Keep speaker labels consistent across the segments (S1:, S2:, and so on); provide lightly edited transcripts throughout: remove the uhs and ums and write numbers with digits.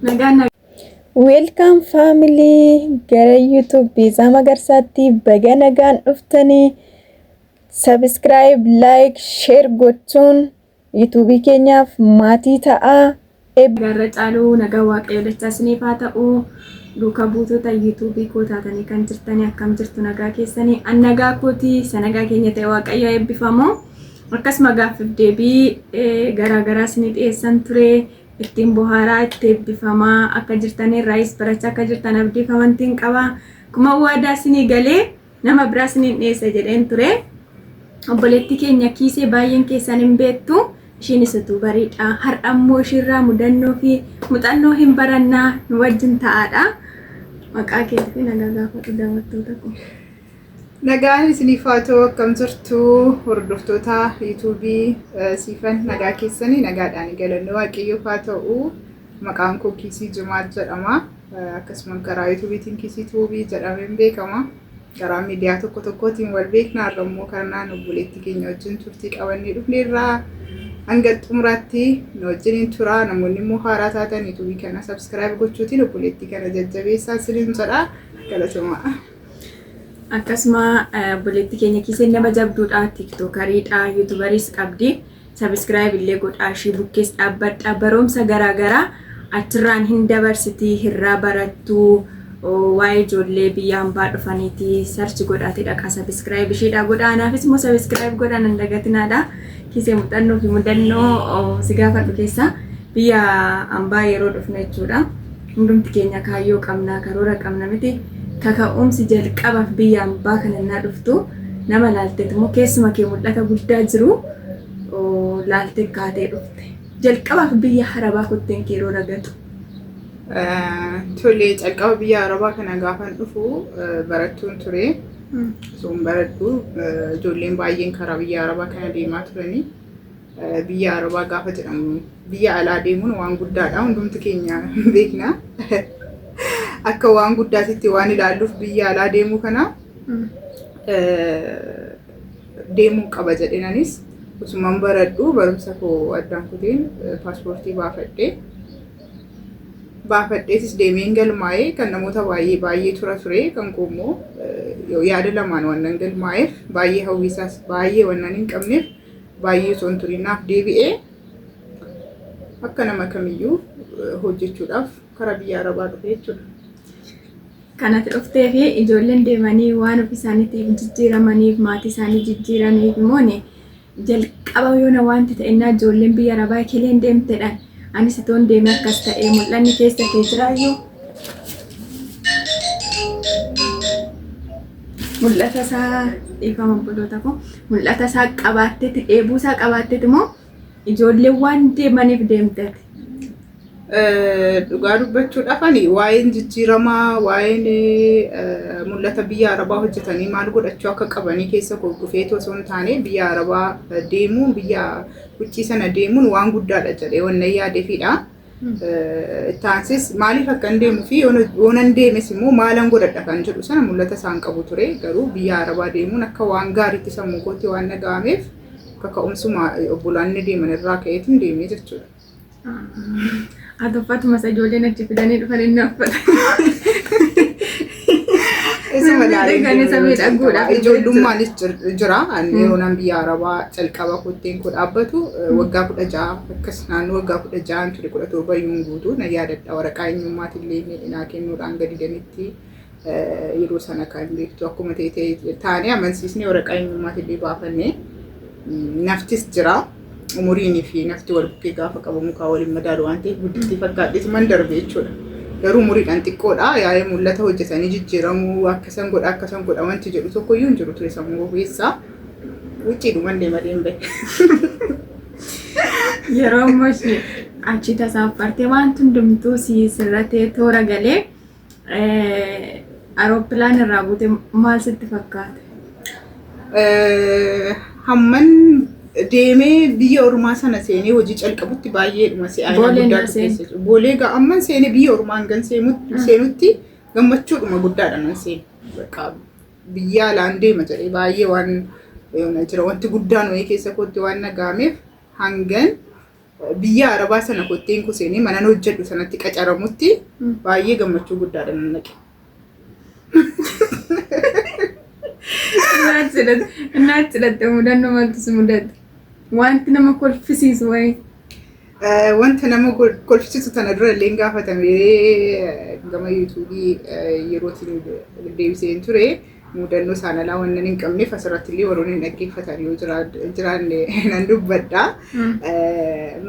S1: Nagaan
S2: Welcome family gara YouTube Biizaa Magarsaatti baga nagaan dhuftanii subscribe, like, share gochuun YouTube keenyaaf maatii ta'aa.
S1: garra caaluu nagaa waaqayyo dachaa isiniif haa ta'u. Duuka buutota YouTube koo taatanii kan jirtanii akkam jirtu nagaa keessanii an nagaa kooti sanagaa keenya ta'e waaqayyo eebbifamoo. Akkasuma gaaffiif deebii garaagaraa isinii dhiyeessan ture. Ittiin bohaaraa itti eebbifamaa akka jirtanii raayis barachaa akka jirtan abdiifamantiin qaba. Kuma waadaa isinii galee nama biraa isiniin dhiyeessa jedheen ture. Obboleettii keenya kiisee baay'een keessan hin beektu. Isheenis utuu bareedha. Har'a immoo ishirraa mudannoo fi muuxannoo hin barannaa nu wajjin ta'aadha. Maqaa keetii fi nagaa gaafadhu daawwattoota koo.
S3: Nagaan isiniif haa ta'u akkam jirtu hordoftoota YouTube siifan nagaa keessanii nagaadhaan galanne waaqayyoof haa ta'u. Maqaan koo Kiisii Jumaat jedhama. Akkasumas karaa YouTubetiin Kiisii Tuubii jedhameen beekama. Karaa miidiyaa tokko tokkootiin wal beekna. Har'a immoo kanaan obboleettii keenya wajjin turtii qabannee dhufneerra. Hanga xumuraatti nu wajjin tura. Namoonni immoo haaraa taatan YouTube kana subscribe gochuutiin obboleettii kana jajjabeessaa isiniin jedha. Galatoomaa.
S1: Akkasuma obboleettii keenya kiisee nama jabduudha. TikTokeriidha, YouTuberis qabdi. Subscribe illee godhaa ishii bukkees dhaabbadha. Barumsa garaagaraa achirraan hin dabarsitii hirraa barattuu. Waa'ee ijoollee biyya hambaa dhufaniiti search godhaatee dhaqa subscribe isheedha godhaa. Anaafis immoo subscribe godhaa nan dagatinaadha. Kiisee muuxannoo fi mudannoo si gaafadhu keessa biyya hambaa yeroo dhufna jechuudha. Hundumti keenya kaayyoo qabna karoora qabna miti. Kaka'umsi jalqabaaf biyya hambaa kana dhuftu nama laalteet immoo keessuma kee mul'ata guddaa jiru laaltee kaatee dhufte. Jalqabaaf biyya Arabaa kotteen kee yeroo ragatu.
S3: Tole calqaba biyya Arabaa kana gaafan dhufu barattuun ture. Sun baradhu ijoolleen baay'een karaa biyya Arabaa kana deemaa turanii. Biyya Arabaa gaafa jedhamu biyya alaa deemuun waan guddaadha. Hundumti keenya beekna. Akka waan guddaatitti waan ilaalluuf biyya alaa deemuu kana deemuu qaba jedheenanis osumaan baradhu barumsa koo addaan kuteen paaspoortii baafadheetis deemeen galmaa'ee kan namoota baay'ee ture kan koommoo yaada lamaan wannan galmaa'eef baay'ee hawwisaas baay'ee wannan hin qabneef baay'ee son turinaaf deebi'ee akka nama kamiyyuu hojjechuudhaaf karaa biyya Arabaa dhufe jechuudha.
S1: Kanatti dhuftee fi ijoolleen deemanii waan ofii isaaniitiif jijjiiramaniif maatii isaanii jijjiiraniif immoo jalqaba yoona wanti ta'inna ijoolleen biyya Arabaa keleen deemtedhaan anis itoon deemee akkas ta'ee mul'anni keessa kee jiraayyuu mul'ata isaa dhiifama obboloota koo mul'ata isaa qabaatteeti dheebuu isaa qabaatteeti immoo ijoolleen waan deemaniif deemteeti.
S3: Dhugaa dubbachuudhaaf ani waa'een jijjiiramaa waa'een mul'ata biyya Arabaa hojjetanii maal godhachuu akka qabanii keessa koo dhufeetu osoo hin taane biyya Arabaa deemuun biyya huccii sana deemuun waan guddaadha jedhee wannan yaadeefidha. Taansis maaliif akka hin deemuu fi yoonan deemes immoo maalan godhadha kan jedhu sana mul'ata isaan qabu ture. Garuu biyya Arabaa deemuun akka waan gaariitti sammuu kootti waan dhaga'ameef kaka'umsuma obbolaanni deeman irraa ka'eetiin deemee jechuudha.
S1: Atuffatuma ijoolleen achi fidanii dhufan inni uffata.
S3: Isuma laalee ijoollumaanis jira. Ani yeroon biyya Arabaa calqaba kotteen koo dhaabbatu waggaa 16 akkas naannoo waggaa 16 ture 17 yuun guutuu na yaadadha. Waraqaa eenyummaatillee naa kennuudhaan gadi danitti yeroo sana kan beektu akkuma ta'e taanee amansiisnee waraqaa eenyummaatillee baafannee naftis jira. Umuriinii fi nafti wal bukkee gaafa qabamu kaa waliin madaalu waan ta'eef gudditti fakkaadheetu man darbe jechuudha. Garuu umuriidhaan xiqqoodha. Yaa'ee mul'ata hojjetanii jijjiiramuu akkasan godha wanti jedhu tokkoyyuu hin jiru ture sammuu keessaa. Wucciidhuman deemadeen bahe.
S1: Yeroo ammoo achi tasaaffartee waan hundumtuu sirratee toora galee aeroppilaan irraa buute maal sitti fakkaate?
S3: Hamman deemee biyya ormaa sana seenee hojii calqabutti baay'eedhuma si'aayina guddaatu keessa boolee amman seenee biyya ormaan gan seenutti gammachuudhuma guddaadha nan seenu. Biyya alaan deema jedhee baay'ee waan jira wanti guddaan wayii keessa kootti waan nagaameef hangan biyya arabaa sana kotteen kuseenii mana hojjedhu sanatti qacaramutti baay'ee gammachuu guddaadhaan naqe.
S1: Naachidhatte mudannoo maaltu si mudate? Wanti nama kolfisiisu wayi?
S3: Wanta nama kolfisiisu tana dura illee gaafatamee gama yuutuubii yerootiin deebiseen ture. Mudannoo sana laa wannan hin qabneef asirratti illee warroonni hin dhaggeeffatan yoo jiraanne nan dubbadha.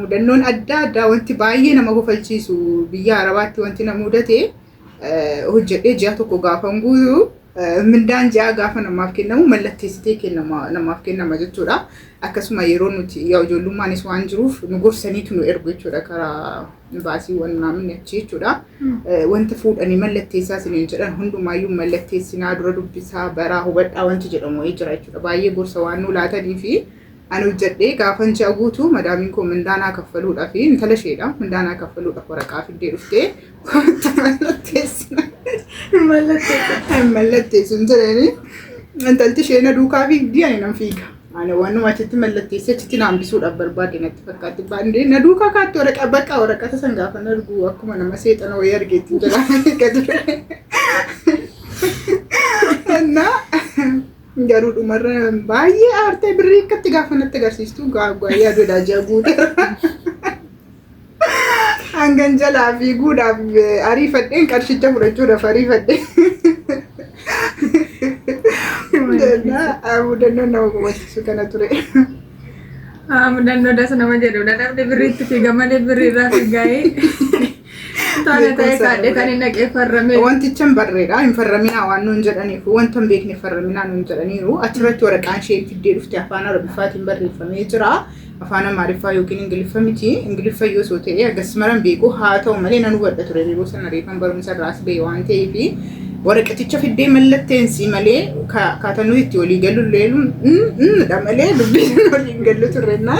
S3: Mudannoon adda addaa wanti baay'ee nama kofalchiisu biyya arabaatti wanti na mudate hojjedhee ji'a tokko gaafan guutuu mindaan ji'a gaafa namaaf kennamu mallatteessitee namaaf kennama jechuudha. Akkasuma yeroo nuti ijoollummaanis waan jiruuf nu gorsaniitu nu ergu jechuudha karaa baasiiwwan naamni achi jechuudha. Wanta fuudhanii mallatteessaa isiniin jedhan hundumaayyuu mallatteessinaa dura dubbisaa baraa hubadhaa wanti jedhamu jira jechuudha. Baay'ee gorsa waan nu laatanii fi ani hojjedhee gaafan ji'a guutuu madaamiin koo mindaanaa kaffaluudhaa fi intala isheedha mindaanaa kaffaluudhaaf waraqaa fiddee dhuftee wanta mallatteessina. Mallatteessuun jedhanii intalti ishee na duukaa fiigdii ani nan fiiga. Ani waanuma achitti mallatteessee achitti na hambisuudhaaf barbaade natti fakkaatti. Baandee na duukaa kaatti waraqata san gaafa na argu akkuma nama seexana wayii argeetti jedhama gadi ture. Garuu dhumarra baay'ee aartee birrii akkatti gaafa natti agarsiistu gaaggaayyaa yaadudha ji'a guuteera. Hangan jalaa fiiguudhaaf ariifadheen qarshicha fudhachuudhaaf ariifadheen. Mudannoon nama gumachiisu kana ture.
S1: Mudannoo dasa nama jedhudha. Dhabde birriitti fiiga malee birriirraa fiigaa'ee. Taane ta'ee kaadhee kan hin dhaqee farrame.
S3: Wantichan barreedha. Hin farraminaa waan nuun jedhaniif wanta hin beekne farraminaa nuun jedhaniiru. Achirratti waraqaan ishee fiddee dhufte afaan arabiffaatiin barreeffamee jira. Afaan amaariffaa yookiin ingiliffa miti. Ingiliffa yoo soo ta'e akkasumaraan beeku haa ta'u malee nan hubadha ture yeroo sana reeffan barumsa irraas ba'e waan ta'eef waraqaticha fiddee mallatteensi malee kaatanuu itti walii galu leelu dha malee dubbiin waliin gallu turrenna.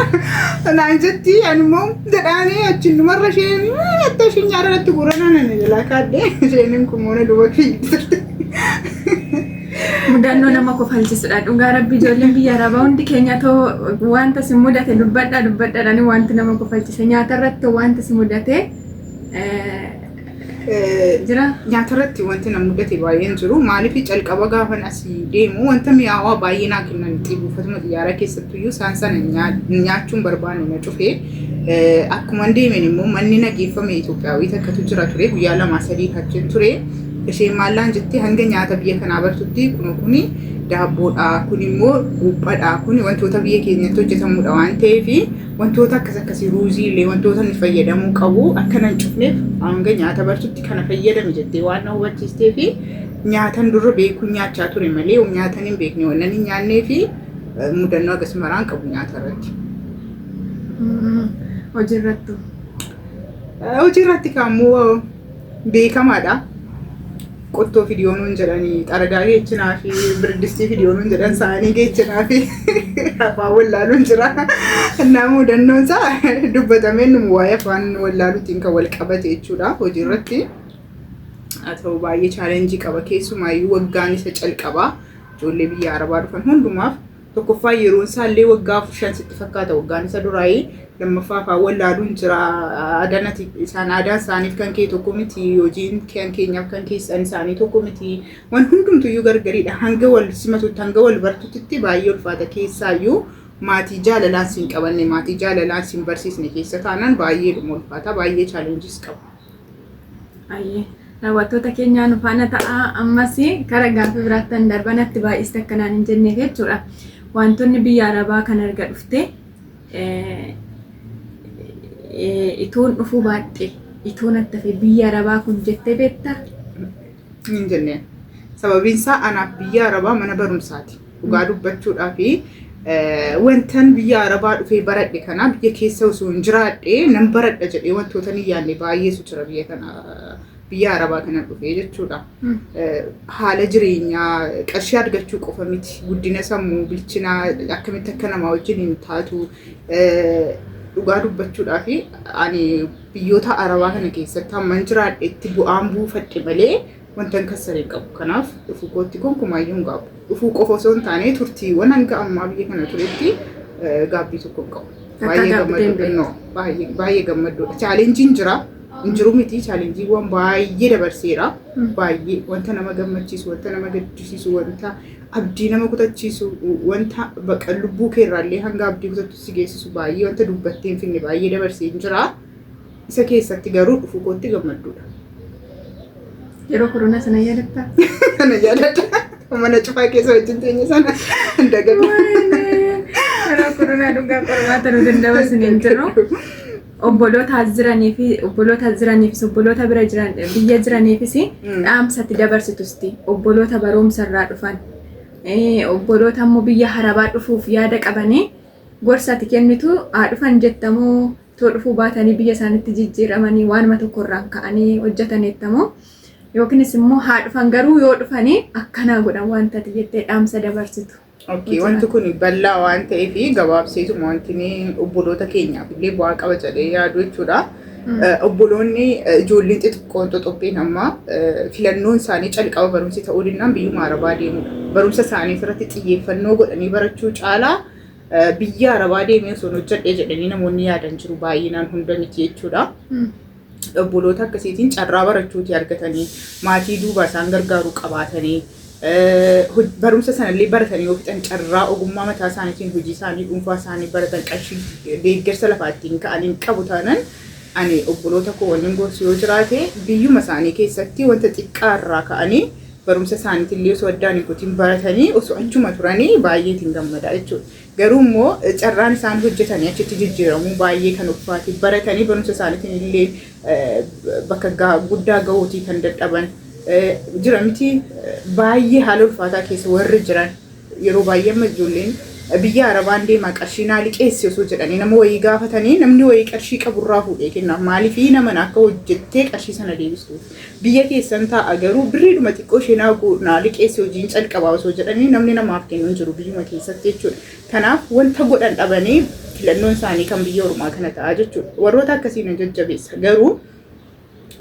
S3: Naan jetti animmoo jedhaanii achiin dhumarra isheen akka isheen nyaara irratti guuranaa nan jalaa kaadde isheen kun moona duba fiigdi turte.
S1: Mudannoo nama kofalchiisudha. Dhugaa rabbi ijoolleen biyya arabaa hundi keenya ta'u wanta si mudate dubbadhaadhaani wanti nama kofalchiise nyaata irratti wanta si mudate jira.
S3: Nyaata irratti wanti na mudate baay'een jiru. Maaliif calqaba gaafan asii deemu wanta mi'aawaa baay'ee naa kennan xibuufatuma xiyyaara keessattuyyuu isaan sana nyaachuun barbaanne na cufee akkuma deemen immoo manni nageeffame Itoophiyaawii takkatu jira ture guyyaa 2-3 achiin ture. Isheen maallaan jettee hanga nyaata biyya kanaa bartutti kuni daabboodha kun immoo buuphaadha kun wantoota biyya keenyatti hojjetamudha waan ta'eef wantoota akkasii ruuzii illee wantoota ni fayyadamuu qabu akka nan cufneef hanga nyaata bartutti kana fayyadame jettee waan na hubachiistee fi nyaatan dura beekuun nyaachaa ture malee nyaatan hin beekne wannan hin nyaannee fi mudannoo akkasumaraan qabu nyaata irratti. Hojii irratti kaammoo beekamaadha. Qottoo fidiyoonuun jedhanii xaragaa geechinaa fi birdistii fidiyoonuun jedhan saanii geechinaa fi afaan wallaaluun jira. Kanaaf mudannoon isaa dubbatameen numu waa'ee afaan wallaaluutiin kan wal qabate jechuudha hojii irratti. Haa ta'u baay'ee chaalenjii qaba keessumaayyuu waggaan isa calqabaa ijoollee biyya arabaa dhufan hundumaaf tokkoffaa yeroon isaallee waggaa 5 sitti fakkaata waggaan isa duraayii lammaffaa afaan wallaaluun jira aadanati isaan aadaan isaaniif kan kee tokko miti hojiin kan keenyaaf kan keessan isaanii tokko miti waan hundumtuyyuu gargariidha hanga wal simatutti hanga wal bartutti baay'ee ulfaata keessaayyuu maatii jaalalaan siin qabanne maatii jaalalaan siin barsiisne keessa taanaan baay'ee dhuma ulfaata baay'ee chaalenjiis qaba.
S1: Ayyee daawwattoota keenyaan faana ta'a ammas karaa gaaffii biraattan darbanatti baay'ista akkanaan hin jenneef jechuudha. Wantoonni biyya arabaa kan arga dhufte itoon dhufuu baadhe itoon attafe biyya arabaa kun jettee beektaa?
S3: Hin jenneen. Sababiin isaa anaaf biyya arabaa mana barumsaati. Dhugaa dubbachuudhaa fi wantan biyya arabaa dhufee baradhe kana biyya keessa osoo hin jiraadhe nan baradha jedhee wantoota ni yaadne baay'eetu jira biyya kana biyya arabaa kana dhufee jechuudha. Haala jireenyaa qarshii argachuu qofa miti guddina sammuu bilchinaa akkamitti akka namaa wajjin hin taatu dhugaa dubbachuudhaa fi ani biyyoota arabaa kana keessatti hamman jiraadhetti bu'aan buufadhe malee wanta kassaree qabu. Kanaaf dhufuu kootti gonkumaayyuu hin qabu. Dhufuu qofa osoo hin taane turtiiwwan hanga ammaa biyya kana turetti gaabbii tokko hin qabu. baay'ee gammaddoodha. Chaalenjiin jira. Injiru miti chaalenjiiwwan baay'ee dabarseera. Baay'ee wanta nama gammachiisu, wanta nama gaddisiisu, wanta abdii nama kutachiisu, wanta bakka lubbuu keerraallee hanga abdii kutachuu si geessisu baay'ee wanta dubbattee hin finne baay'ee dabarsee jira. Isa keessatti garuu dhufu kootti gammaddoodha.
S1: Yeroo koronaa sana yaadatta?
S3: Sana yaadadha. Mana cufaa keessa wajjin teenye sana dagadha.
S1: Yeroo koronaa dhugaa qormaata nu dandabasne hin jiru. Obboloota jiraniifis obboloota bira jiran biyya jiraniifis dhaamsatti dabarsitusti. Obboloota barumsa irraa dhufan. Obboloota immoo biyya harabaa dhufuuf yaada qabanii gorsati kennitu haa dhufan jettamoo too dhufuu baatanii biyya isaaniitti jijjiiramanii waanuma tokko irraan ka'anii hojjetanettamoo yookiinis immoo haa dhufan garuu yoo dhufanii akkanaa godhan wanta jettee dhaamsa dabarsitu.
S3: Okay, wanti kun bal'aa waan ta'eef gabaabseetuma wanti obboloota keenyaaf illee bu'aa qaba jedhee yaadu jechuudha. Obboloonni ijoolleen xixiqqoon xoxopheen amma filannoon isaanii calqaba barumsi ta'uu danda'an biyyuma arabaa deemudha. Barumsa isaanii irratti xiyyeeffannoo godhanii barachuu caalaa biyya arabaa deemee osoo hojjedhee jedhanii namoonni yaadan jiru baay'inaan hunda miti jechuudha. Obboloota akkasiitiin carraa barachuuti argatanii maatii duuba isaan gargaaruu qabaatanii barumsa sanallee baratanii yoo fixan carraa ogummaa mataa isaaniitiin hojii isaanii dhuunfaa isaanii baratan qarshii deeggarsa lafaa ittiin ka'anii qabu taanaan ani obboloota koo waliin gorsu yoo jiraate biyyuma isaanii keessatti wanta xiqqaa irraa ka'anii barumsa isaaniitillee osoo addaan hin kutin baratanii osoo achuma turanii baay'eetiin gammada jechuudha. Garuu immoo carraan isaan hojjetanii achitti jijjiiramuu baay'ee kan ulfaate baratanii barumsa isaaniitiin illee bakka guddaa gahuutii kan dadhaban jira miti baay'ee haala ulfaataa keessa warri jiran yeroo baay'ee amma ijoolleen biyya arabaan deemaa qarshii naa liqeessi osoo jedhanii nama wayii gaafatanii namni wayii qarshii qaburraa fuudhee kenna maaliifii nama akka hojjettee qarshii sana deebistu biyya keessan taa'a garuu birriidhuma xiqqoo ishee naa liqeessi hojiin calqabaa osoo jedhanii namni namaaf kennu jiru biyyuma keessatti jechuudha. Kanaaf wanta godhan dhabanii filannoon isaanii kan biyya ormaa kana ta'a jechuudha. Warroota akkasiin jajjabeessa garuu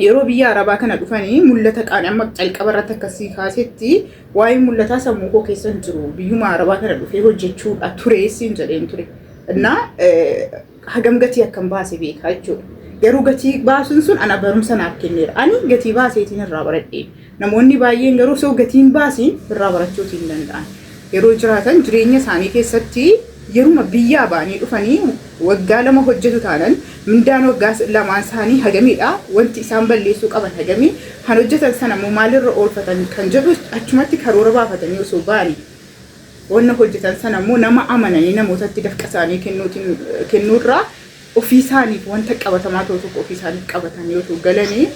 S3: yeroo biyya arabaa kana dhufanii mul'ata qaanii amma calqaba irratti akkasii kaasetti waa'ee mul'ataa sammuu koo keessa hin jiru biyyuma arabaa kana dhufee hojjechuudha tureessiin jedheen ture. Innaa hagam gatii akkam baase beekaa jechuudha. Garuu gatii baasuun sun ana barumsa naaf kenneera. Ani gatii baaseetiin irraa baradhee namoonni baay'een garuu osoo gatiin baasiin irraa barachuutii hin danda'an. Yeroo jiraatan jireenya isaanii keessatti yeruma biyyaa ba'anii dhufanii waggaa lama hojjetu taanan mindaan waggaa lamaan isaanii hagamiidha wanti isaan balleessuu qaban hagamii kan hojjetan sana immoo maalirra oolfatan kan jedhu achumatti karoora baafatanii osoo ba'anii wanna hojjetan sana immoo nama amananii namootatti dafqa isaanii kennuurraa ofii isaaniif wanta qabatamaa ta'u tokko ofii isaaniif qabatanii yoo galanii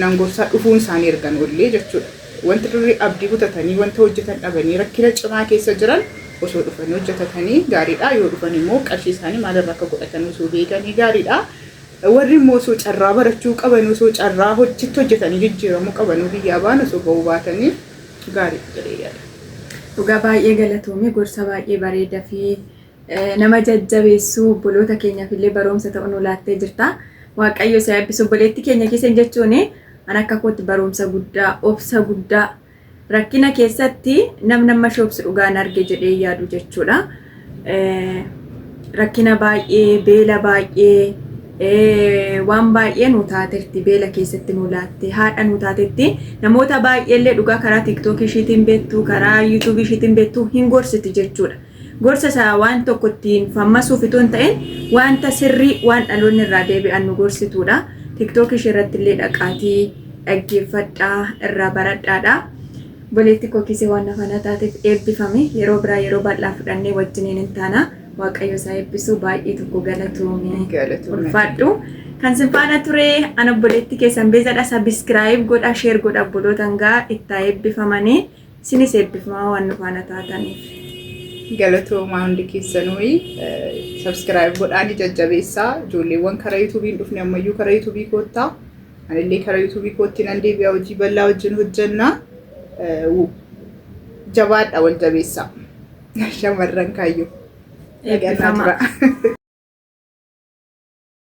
S3: nangorsaa dhufuun isaanii ergan ollee jechuudha. Wanti durii abdii kutatanii wanta hojjetan dhabanii rakkina cimaa keessa jiran osoo dhufanii hojjetatanii gaariidha yoo dhufan immoo qarshii isaanii maalirraa akka godhatan osoo beekanii gaariidha. Warri immoo osoo carraa barachuu qaban osoo carraa hojjetanii jijjiiramuu qaban biyyaa ba'an osoo ba'uu baatanii gaariidha jedhee yaada.
S1: Dhugaa baay'ee galatoomii gorsa baay'ee bareedaa fi nama jajjabeessuu obboloota keenyaaf illee barumsa ta'uu nu laattee jirta. Waaqayyo isa eebbisu obboleetti keenya keessan jechuun an akka kootti barumsa guddaa obsa guddaa rakkina keessatti nama shoobsu dhugaan arge jedhee yaadu jechuudha. Rakkina baay'ee beela baay'ee waan baay'ee nu taatetti beela keessatti nu laatte haadha nu taatetti namoota baay'eellee dhugaa karaa tiktookii ishiitiin beektu karaa yuutuubii ishiitiin beektu hin gorsiti jechuudha. Gorsa isaa waan tokko ittiin fammasuuf itoo hin ta'in wanta sirrii waan dhaloonni irraa deebi'an nu gorsituudha. TikTok ishee irratti illee dhaqaatii dhaggeeffadhaa irraa baradhaadha. Boleetti kookisee waan nafana taateef eebbifame yeroo biraa yeroo bal'aa fudhannee wajjiniin hin taana waaqayyo isaa eebbisuu baay'ee tokko galatoomee ulfaadhu. Kan sinfaana ture ana boleetti keessan beezadha sabiskiraayib godha sheer godha obboloota hangaa itti eebbifamanii sinis eebbifamaa waan nufaana taataniif.
S3: Galatoomaa hundi keessanuu subscribe godhaanii jajjabeessaa ijoolleewwan karaa yuutuubiin dhufne ammayyuu karaa yuutuubii koottaa anillee karaa yuutuubii kootti nan deebi'aa hojii bal'aa wajjin hojjannaa jabaadha wal jabeessaa shamarran kaayyoo.